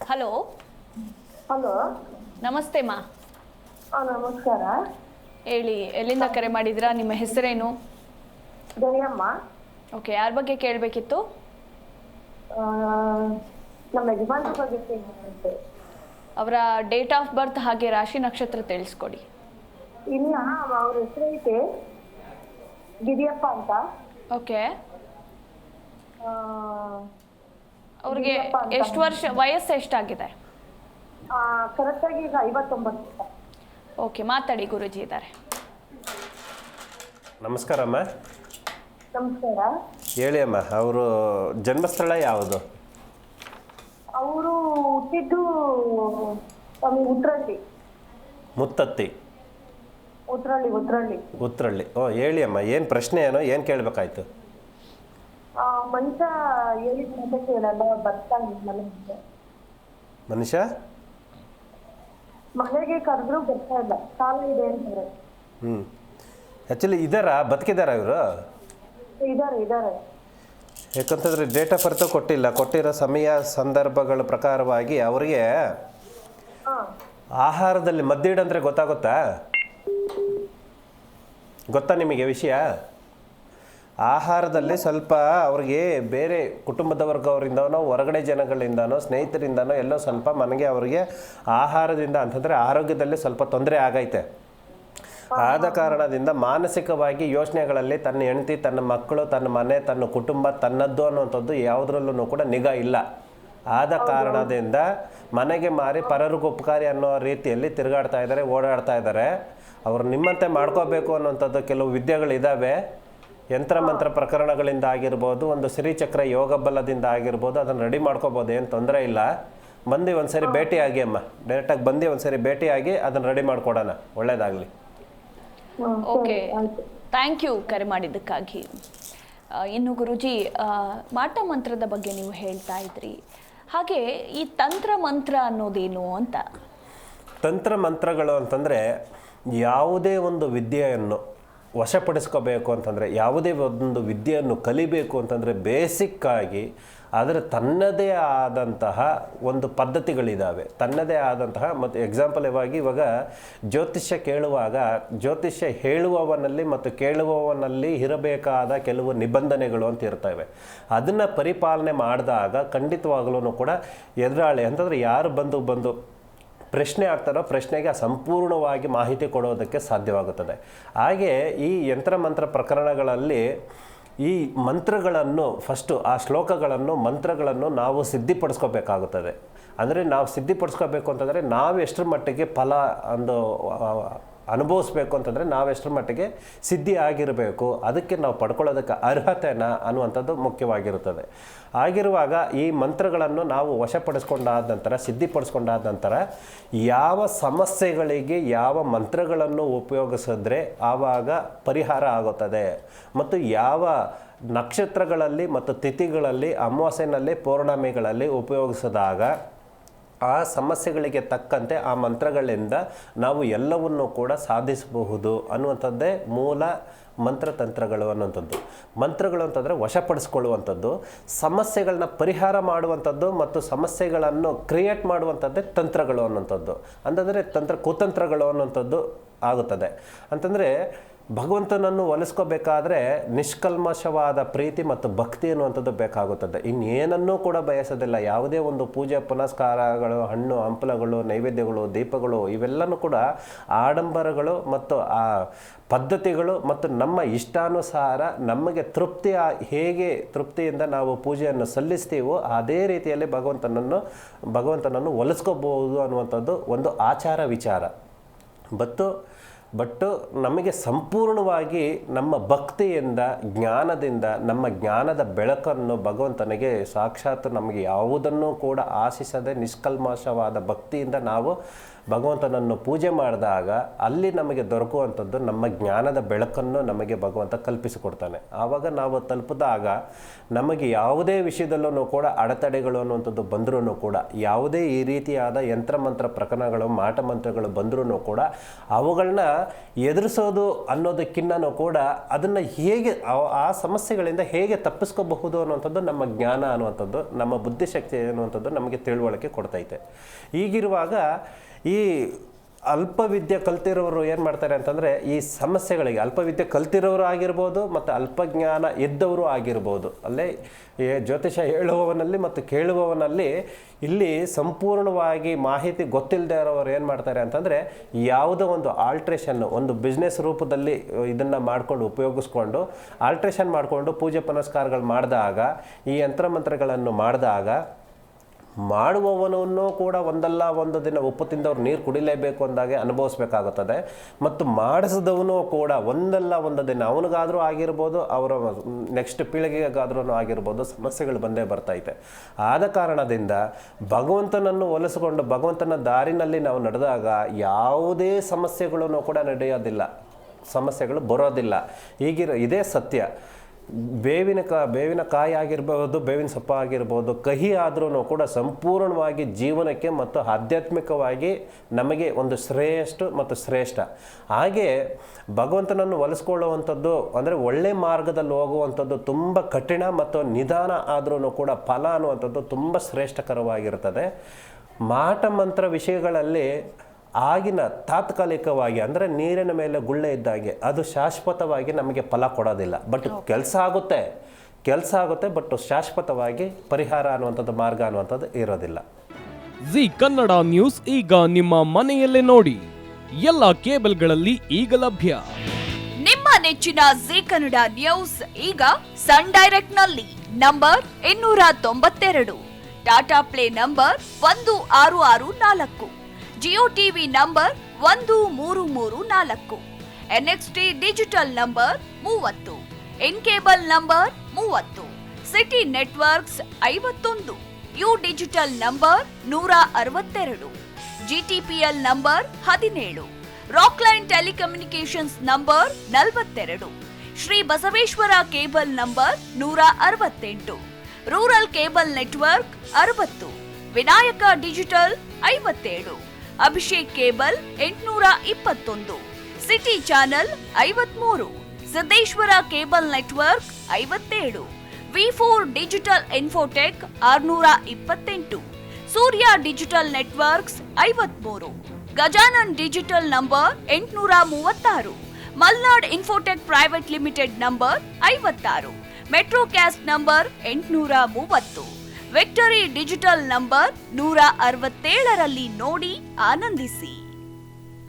Hello. Hello. ನಮಸ್ತೆ ಮಾ. ನಮಸ್ಕಾರ. ಹೇಳಿ, ಎಲ್ಲಿಂದ ಕರೆ ಮಾಡಿದ್ರಾ? ನಿಮ್ಮ ಹೆಸರೇನು? ಜಯಮ್ಮ. ಓಕೆ, ಯಾರ ಬಗ್ಗೆ ಕೇಳಬೇಕಿತ್ತು? ನಮ್ಮ ಯಜಮಾನ್ರ ಬಗ್ಗೆ ಕೇಳಬೇಕಿತ್ತು. ಅವರ ಡೇಟ್ ಆಫ್ ಬರ್ತ್ ಹಾಗೆ ರಾಶಿ ನಕ್ಷತ್ರ ತಿಳಿಸ್ಕೊಡಿ. ಇಲ್ಲ, ಅವ್ರ ಹೆಸರೈತೆ ಗಿರಿಯಪ್ಪ ಅಂತ. ಓಕೆ. ಅವ್ರಿಗೆ ಎಷ್ಟು ವರ್ಷ, ವಯಸ್ಸು ಎಷ್ಟಾಗಿದೆ? ಕರೆಕ್ಟಾಗಿ ಈಗ 59. ಓಕೆ, ಮಾತಾಡಿ, ಗುರುಜಿ ಇದ್ದಾರೆ. ನಮಸ್ಕಾರ ಅಮ್ಮ. ನಮಸ್ಕಾರ. ಹೇಳಿ ಅಮ್ಮ, ಅವರು ಜನ್ಮಸ್ಥಳ ಯಾವುದು? ಅವರು ಹುಟ್ಟಿದ್ದು ಉತ್ರಳ್ಳಿ. ಮುತ್ತತ್ತಿ. ಉತ್ರಳ್ಳಿ. ಹೇಳಿ ಅಮ್ಮ, ಏನು ಪ್ರಶ್ನೆ ಏನೋ, ಏನು ಕೇಳಬೇಕಾಯ್ತು? ಮನುಷ್ಯ ಹೇಳಿದ ಮತ್ತೆ ಕೇಳಲ್ಲ, ಬರ್ತಾನೆ ಮನುಷ್ಯ ಮನೆಗೆ ಕರೆದ್ರು ಬರ್ತಾ ಇಲ್ಲ, ಸಾಲ ಇದೆ ಅಂತಾರೆ. ಆ್ಯಕ್ಚುಲಿ ಬದುಕಿದಾರ ಇವರು? ಇದಾರೆ. ಯಾಕಂತಂದರೆ ಡೇಟ್ ಆಫ್ ಬರ್ತ್ ಕೊಟ್ಟಿರೋ ಸಮಯ ಸಂದರ್ಭಗಳ ಪ್ರಕಾರವಾಗಿ ಅವರಿಗೆ ಆಹಾರದಲ್ಲಿ ಮದ್ದಿಡಂದ್ರೆ ಗೊತ್ತಾಗುತ್ತಾ ನಿಮಗೆ ವಿಷಯ? ಆಹಾರದಲ್ಲಿ ಸ್ವಲ್ಪ ಅವ್ರಿಗೆ ಬೇರೆ ಕುಟುಂಬದ ವರ್ಗವರಿಂದನೋ ಹೊರಗಡೆ ಜನಗಳಿಂದನೋ ಸ್ನೇಹಿತರಿಂದನೋ ಎಲ್ಲೋ ಸ್ವಲ್ಪ ಮನೆಗೆ ಅವರಿಗೆ ಆಹಾರದಿಂದ ಅಂತಂದರೆ ಆರೋಗ್ಯದಲ್ಲಿ ಸ್ವಲ್ಪ ತೊಂದರೆ ಆಗೈತೆ. ಆದ ಕಾರಣದಿಂದ ಮಾನಸಿಕವಾಗಿ ಯೋಚನೆಗಳಲ್ಲಿ ತನ್ನ ಹೆಂಡತಿ, ತನ್ನ ಮಕ್ಕಳು, ತನ್ನ ಮನೆ, ತನ್ನ ಕುಟುಂಬ, ತನ್ನದ್ದು ಅನ್ನುವಂಥದ್ದು ಯಾವುದ್ರಲ್ಲೂ ಕೂಡ ನಿಗಾ ಇಲ್ಲ. ಆದ ಕಾರಣದಿಂದ ಮನೆಗೆ ಮಾರಿ ಪರರಿಗೂ ಉಪಕಾರಿ ಅನ್ನೋ ರೀತಿಯಲ್ಲಿ ತಿರುಗಾಡ್ತಾ ಇದ್ದಾರೆ, ಓಡಾಡ್ತಾ ಇದ್ದಾರೆ. ಅವರು ನಿಮ್ಮಂತೆ ಮಾಡ್ಕೋಬೇಕು ಅನ್ನೋಂಥದ್ದು ಕೆಲವು ವಿದ್ಯೆಗಳಿದ್ದಾವೆ. ಯಂತ್ರ ಮಂತ್ರ ಪ್ರಕರಣಗಳಿಂದ ಆಗಿರ್ಬೋದು, ಒಂದು ಶ್ರೀಚಕ್ರ ಯೋಗ ಬಲದಿಂದ ಆಗಿರ್ಬೋದು, ಅದನ್ನು ರೆಡಿ ಮಾಡ್ಕೋಬೋದು, ಏನು ತೊಂದರೆ ಇಲ್ಲ. ಬಂದು ಒಂದ್ಸರಿ ಭೇಟಿಯಾಗಿ ಅಮ್ಮ, ಡೈರೆಕ್ಟಾಗಿ ಬಂದು ಒಂದ್ಸರಿ ಭೇಟಿಯಾಗಿ ಅದನ್ನು ರೆಡಿ ಮಾಡಿಕೊಡೋಣ. ಒಳ್ಳೆಯದಾಗಲಿ. ಓಕೆ, ಥ್ಯಾಂಕ್ ಯು ಕರೆ ಮಾಡಿದ್ದಕ್ಕಾಗಿ. ಇನ್ನು ಗುರುಜಿ, ಮಾಟ ಮಂತ್ರದ ಬಗ್ಗೆ ನೀವು ಹೇಳ್ತಾ ಇದ್ರಿ, ಹಾಗೆ ಈ ತಂತ್ರ ಮಂತ್ರ ಅನ್ನೋದೇನು ಅಂತ? ತಂತ್ರ ಮಂತ್ರಗಳು ಅಂತಂದರೆ ಯಾವುದೇ ಒಂದು ವಿದ್ಯೆಯನ್ನು ವಶಪಡಿಸ್ಕೋಬೇಕು ಅಂತಂದರೆ, ಯಾವುದೇ ಒಂದು ವಿದ್ಯೆಯನ್ನು ಕಲಿಬೇಕು ಅಂತಂದರೆ ಬೇಸಿಕ್ಕಾಗಿ ಅದರ ತನ್ನದೇ ಆದಂತಹ ಒಂದು ಪದ್ಧತಿಗಳಿದ್ದಾವೆ, ತನ್ನದೇ ಆದಂತಹ. ಮತ್ತು ಎಕ್ಸಾಂಪಲ್ವಾಗಿ ಇವಾಗ ಜ್ಯೋತಿಷ್ಯ ಹೇಳುವವನಲ್ಲಿ ಮತ್ತು ಕೇಳುವವನಲ್ಲಿ ಇರಬೇಕಾದ ಕೆಲವು ನಿಬಂಧನೆಗಳು ಅಂತ ಇರ್ತವೆ. ಅದನ್ನು ಪರಿಪಾಲನೆ ಮಾಡಿದಾಗ ಖಂಡಿತವಾಗಲೂ ಕೂಡ ಎದುರಾಳಿ ಅಂತಂದರೆ ಯಾರು ಬಂದು ಪ್ರಶ್ನೆ ಆಗ್ತಾರೋ ಪ್ರಶ್ನೆಗೆ ಸಂಪೂರ್ಣವಾಗಿ ಮಾಹಿತಿ ಕೊಡೋದಕ್ಕೆ ಸಾಧ್ಯವಾಗುತ್ತದೆ. ಹಾಗೆ ಈ ಯಂತ್ರಮಂತ್ರ ಪ್ರಕರಣಗಳಲ್ಲಿ ಈ ಮಂತ್ರಗಳನ್ನು ಫಸ್ಟು ಆ ಶ್ಲೋಕಗಳನ್ನು ಮಂತ್ರಗಳನ್ನು ನಾವು ಸಿದ್ಧಿಪಡಿಸ್ಕೋಬೇಕಾಗುತ್ತದೆ. ಅಂದರೆ ನಾವು ಸಿದ್ಧಿಪಡಿಸ್ಕೋಬೇಕು ಅಂತಂದರೆ ನಾವು ಎಷ್ಟರ ಮಟ್ಟಿಗೆ ಫಲ ಒಂದು ಅನುಭವಿಸ್ಬೇಕು ಅಂತಂದರೆ ನಾವೆಷ್ಟರ ಮಟ್ಟಿಗೆ ಸಿದ್ಧಿ ಆಗಿರಬೇಕು, ಅದಕ್ಕೆ ನಾವು ಪಡ್ಕೊಳ್ಳೋದಕ್ಕೆ ಅರ್ಹತೆನ ಅನ್ನುವಂಥದ್ದು ಮುಖ್ಯವಾಗಿರುತ್ತದೆ. ಆಗಿರುವಾಗ ಈ ಮಂತ್ರಗಳನ್ನು ನಾವು ವಶಪಡಿಸ್ಕೊಂಡಾದ ನಂತರ, ಸಿದ್ಧಿಪಡಿಸ್ಕೊಂಡಾದ ನಂತರ ಯಾವ ಸಮಸ್ಯೆಗಳಿಗೆ ಯಾವ ಮಂತ್ರಗಳನ್ನು ಉಪಯೋಗಿಸಿದ್ರೆ ಆವಾಗ ಪರಿಹಾರ ಆಗುತ್ತದೆ, ಮತ್ತು ಯಾವ ನಕ್ಷತ್ರಗಳಲ್ಲಿ ಮತ್ತು ತಿಥಿಗಳಲ್ಲಿ, ಅಮಾವಾಸ್ಯೆಯಲ್ಲಿ, ಪೌರ್ಣಮಿಗಳಲ್ಲಿ ಉಪಯೋಗಿಸಿದಾಗ ಆ ಸಮಸ್ಯೆಗಳಿಗೆ ತಕ್ಕಂತೆ ಆ ಮಂತ್ರಗಳಿಂದ ನಾವು ಎಲ್ಲವನ್ನೂ ಕೂಡ ಸಾಧಿಸಬಹುದು ಅನ್ನುವಂಥದ್ದೇ ಮೂಲ ಮಂತ್ರತಂತ್ರಗಳು ಅನ್ನುವಂಥದ್ದು. ಮಂತ್ರಗಳು ಅಂತಂದರೆ ವಶಪಡಿಸ್ಕೊಳ್ಳುವಂಥದ್ದು, ಸಮಸ್ಯೆಗಳನ್ನ ಪರಿಹಾರ ಮಾಡುವಂಥದ್ದು ಮತ್ತು ಸಮಸ್ಯೆಗಳನ್ನು ಕ್ರಿಯೇಟ್ ಮಾಡುವಂಥದ್ದೇ ತಂತ್ರಗಳು ಅನ್ನುವಂಥದ್ದು. ಅಂತಂದರೆ ಕುತಂತ್ರಗಳು ಅನ್ನುವಂಥದ್ದು ಆಗುತ್ತದೆ. ಅಂತಂದರೆ ಭಗವಂತನನ್ನು ಒಲಿಸ್ಕೋಬೇಕಾದ್ರೆ ನಿಷ್ಕಲ್ಮಶವಾದ ಪ್ರೀತಿ ಮತ್ತು ಭಕ್ತಿ ಅನ್ನುವಂಥದ್ದು ಬೇಕಾಗುತ್ತದೆ. ಇನ್ನೇನನ್ನೂ ಕೂಡ ಬಯಸೋದಿಲ್ಲ. ಯಾವುದೇ ಒಂದು ಪೂಜೆ ಪುನಸ್ಕಾರಗಳು, ಹಣ್ಣು ಹಂಪಲಗಳು, ನೈವೇದ್ಯಗಳು, ದೀಪಗಳು, ಇವೆಲ್ಲನೂ ಕೂಡ ಆಡಂಬರಗಳು ಮತ್ತು ಆ ಪದ್ಧತಿಗಳು ಮತ್ತು ನಮ್ಮ ಇಷ್ಟಾನುಸಾರ ನಮಗೆ ಹೇಗೆ ತೃಪ್ತಿಯಿಂದ ನಾವು ಪೂಜೆಯನ್ನು ಸಲ್ಲಿಸ್ತೀವೋ ಅದೇ ರೀತಿಯಲ್ಲಿ ಭಗವಂತನನ್ನು ಒಲಿಸ್ಕೋಬಹುದು ಅನ್ನುವಂಥದ್ದು ಒಂದು ಆಚಾರ ವಿಚಾರ. ಬಟ್ಟು ನಮಗೆ ಸಂಪೂರ್ಣವಾಗಿ ನಮ್ಮ ಭಕ್ತಿಯಿಂದ, ಜ್ಞಾನದಿಂದ, ನಮ್ಮ ಜ್ಞಾನದ ಬೆಳಕನ್ನು ಭಗವಂತನಿಗೆ ಸಾಕ್ಷಾತ್ ನಮಗೆ ಯಾವುದನ್ನು ಕೂಡ ಆಶಿಸದೆ ನಿಷ್ಕಲ್ಮಶವಾದ ಭಕ್ತಿಯಿಂದ ನಾವು ಭಗವಂತನನ್ನು ಪೂಜೆ ಮಾಡಿದಾಗ ಅಲ್ಲಿ ನಮಗೆ ದೊರಕುವಂಥದ್ದು ನಮ್ಮ ಜ್ಞಾನದ ಬೆಳಕನ್ನು ನಮಗೆ ಭಗವಂತ ಕಲ್ಪಿಸಿಕೊಡ್ತಾನೆ. ಆವಾಗ ನಾವು ತಲುಪಿದಾಗ ನಮಗೆ ಯಾವುದೇ ವಿಷಯದಲ್ಲೂ ಕೂಡ ಅಡೆತಡೆಗಳು ಅನ್ನುವಂಥದ್ದು ಬಂದರೂ ಕೂಡ, ಯಾವುದೇ ಈ ರೀತಿಯಾದ ಯಂತ್ರಮಂತ್ರ ಪ್ರಕರಣಗಳು, ಮಾಟ ಮಂತ್ರಗಳು ಬಂದರೂ ಕೂಡ ಅವುಗಳನ್ನ ಎದುರಿಸೋದು ಅನ್ನೋದಕ್ಕಿಂತನೂ ಕೂಡ ಅದನ್ನು ಹೇಗೆ ಆ ಸಮಸ್ಯೆಗಳಿಂದ ಹೇಗೆ ತಪ್ಪಿಸ್ಕೋಬಹುದು ಅನ್ನುವಂಥದ್ದು ನಮ್ಮ ಜ್ಞಾನ ಅನ್ನುವಂಥದ್ದು, ನಮ್ಮ ಬುದ್ಧಿಶಕ್ತಿ ಅನ್ನುವಂಥದ್ದು ನಮಗೆ ತಿಳುವಳಿಕೆ ಕೊಡ್ತೈತೆ. ಈಗಿರುವಾಗ ಈ ಅಲ್ಪವಿದ್ಯೆ ಕಲ್ತಿರೋರು ಏನು ಮಾಡ್ತಾರೆ ಅಂತಂದರೆ, ಈ ಸಮಸ್ಯೆಗಳಿಗೆ ಅಲ್ಪವಿದ್ಯೆ ಕಲ್ತಿರೋರು ಆಗಿರ್ಬೋದು ಮತ್ತು ಅಲ್ಪಜ್ಞಾನ ಇದ್ದವರು ಆಗಿರ್ಬೋದು, ಅಲ್ಲೇ ಜ್ಯೋತಿಷ ಹೇಳುವವನಲ್ಲಿ ಮತ್ತು ಕೇಳುವವನಲ್ಲಿ ಇಲ್ಲಿ ಸಂಪೂರ್ಣವಾಗಿ ಮಾಹಿತಿ ಗೊತ್ತಿಲ್ಲದೆ ಇರೋರು ಏನು ಮಾಡ್ತಾರೆ ಅಂತಂದರೆ, ಯಾವುದೋ ಒಂದು ಆಲ್ಟ್ರೇಷನ್ನು ಒಂದು ಬಿಸ್ನೆಸ್ ರೂಪದಲ್ಲಿ ಇದನ್ನು ಮಾಡಿಕೊಂಡು ಉಪಯೋಗಿಸ್ಕೊಂಡು ಆಲ್ಟ್ರೇಷನ್ ಮಾಡಿಕೊಂಡು ಪೂಜೆ ಪುನಸ್ಕಾರಗಳು ಮಾಡಿದಾಗ, ಈ ಯಂತ್ರಮಂತ್ರಗಳನ್ನು ಮಾಡಿದಾಗ ಮಾಡುವವನನ್ನು ಕೂಡ ಒಂದಲ್ಲ ಒಂದು ದಿನ ಉಪ್ಪು ತಿಂದವ್ರು ನೀರು ಕುಡಿಲೇಬೇಕು ಅಂದಾಗೆ ಅನುಭವಿಸ್ಬೇಕಾಗುತ್ತದೆ. ಮತ್ತು ಮಾಡಿಸಿದವನು ಕೂಡ ಒಂದಲ್ಲ ಒಂದು ದಿನ ಅವನಿಗಾದರೂ ಆಗಿರ್ಬೋದು, ಅವರ ನೆಕ್ಸ್ಟ್ ಪೀಳಿಗೆಗಾದ್ರೂ ಆಗಿರ್ಬೋದು, ಸಮಸ್ಯೆಗಳು ಬಂದೇ ಬರ್ತೈತೆ. ಆದ ಕಾರಣದಿಂದ ಭಗವಂತನನ್ನು ಒಲಿಸಿಕೊಂಡು ಭಗವಂತನ ದಾರಿನಲ್ಲಿ ನಾವು ನಡೆದಾಗ ಯಾವುದೇ ಸಮಸ್ಯೆಗಳನ್ನು ಕೂಡ ನಡೆಯೋದಿಲ್ಲ, ಸಮಸ್ಯೆಗಳು ಬರೋದಿಲ್ಲ. ಇದೇ ಸತ್ಯ. ಬೇವಿನ ಕಾಯಿ ಆಗಿರ್ಬೋದು, ಬೇವಿನ ಸೊಪ್ಪು ಆಗಿರ್ಬೋದು, ಕಹಿ ಆದ್ರೂ ಕೂಡ ಸಂಪೂರ್ಣವಾಗಿ ಜೀವನಕ್ಕೆ ಮತ್ತು ಆಧ್ಯಾತ್ಮಿಕವಾಗಿ ನಮಗೆ ಒಂದು ಶ್ರೇಷ್ಠ. ಹಾಗೆ ಭಗವಂತನನ್ನು ಒಲಿಸ್ಕೊಳ್ಳುವಂಥದ್ದು ಅಂದರೆ ಒಳ್ಳೆ ಮಾರ್ಗದಲ್ಲಿ ಹೋಗುವಂಥದ್ದು ತುಂಬ ಕಠಿಣ ಮತ್ತು ನಿಧಾನ ಆದ್ರೂ ಕೂಡ ಫಲ ಅನ್ನುವಂಥದ್ದು ತುಂಬ ಶ್ರೇಷ್ಠಕರವಾಗಿರ್ತದೆ. ಮಾಟ ಮಂತ್ರ ವಿಷಯಗಳಲ್ಲಿ ಆಗಿನ ತಾತ್ಕಾಲಿಕವಾಗಿ ಅಂದರೆ ನೀರಿನ ಮೇಲೆ ಗುಳ್ಳೆ ಇದ್ದಾಗೆ ಅದು ಶಾಶ್ವತವಾಗಿ ನಮಗೆ ಫಲ ಕೊಡೋದಿಲ್ಲ. ಬಟ್ ಕೆಲಸ ಆಗುತ್ತೆ ಬಟ್ ಶಾಶ್ವತವಾಗಿ ಪರಿಹಾರ ಅನ್ನುವಂಥದ್ದು, ಮಾರ್ಗ ಅನ್ನುವಂಥದ್ದು ಇರೋದಿಲ್ಲ. ಜಿ ಕನ್ನಡ ನ್ಯೂಸ್ ಈಗ ನಿಮ್ಮ ಮನೆಯಲ್ಲೇ ನೋಡಿ, ಎಲ್ಲ ಕೇಬಲ್ಗಳಲ್ಲಿ ಈಗ ಲಭ್ಯ. ನಿಮ್ಮ ನೆಚ್ಚಿನ ಜಿ ಕನ್ನಡ ನ್ಯೂಸ್ ಈಗ ಸನ್ ಡೈರೆಕ್ಟ್ ನಲ್ಲಿ number 292, Tata play number 1664, Jio TV number 1334, NXT digital number 30, N cable number 30, city networks 51, U digital number 162, GTPL number 17, Rockline telecommunications number 42, Shri Basaveshwara cable number 168, rural cable network 60, Vinayaka digital 57, Abhishek cable 821, city channel 53, Siddeshwara cable network 57, ವಿ4 digital infotech 628, Surya digital networks 53, Gajanan digital number 836, Malnad infotech private limited number 56, Metrocast number 830, victory digital number 167ರಲ್ಲಿ ನೋಡಿ ಆನಂದಿಸಿ.